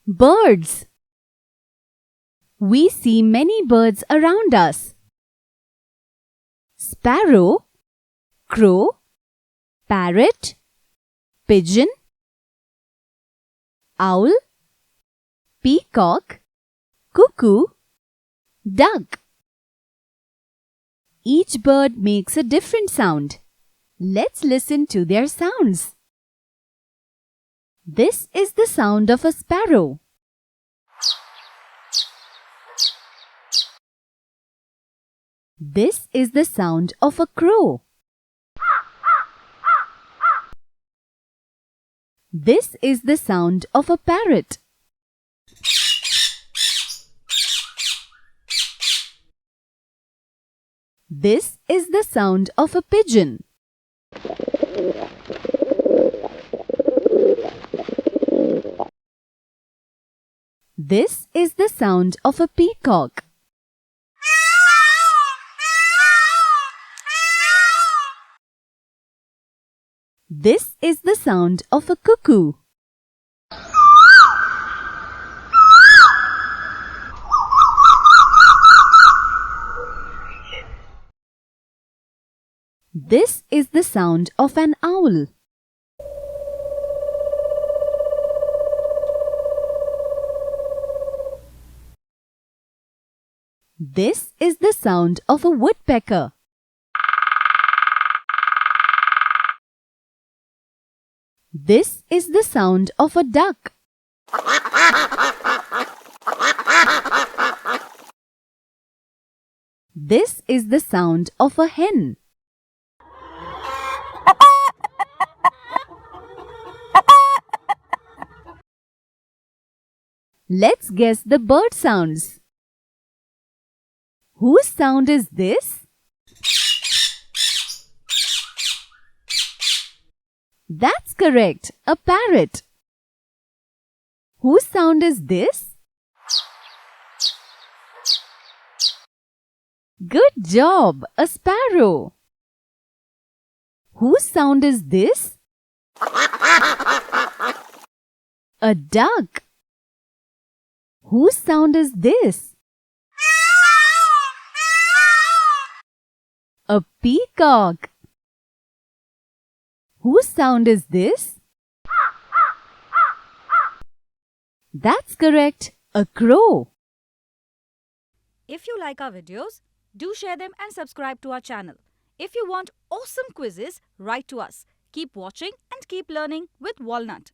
Birds. We see many birds around us. Sparrow, crow, parrot, pigeon, owl, peacock, cuckoo, duck. Each bird makes a different sound. Let's listen to their sounds. This is the sound of a sparrow. This is the sound of a crow. This is the sound of a parrot. This is the sound of a pigeon. This is the sound of a peacock. This is the sound of a cuckoo. This is the sound of an owl. This is the sound of a woodpecker. This is the sound of a duck. This is the sound of a hen. Let's guess the bird sounds. Whose sound is this? That's correct, a parrot. Whose sound is this? Good job, a sparrow. Whose sound is this? A duck. Whose sound is this? A peacock. Whose sound is this? That's correct, a crow. If you like our videos, do share them and subscribe to our channel. If you want awesome quizzes, write to us. Keep watching and keep learning with Walnut.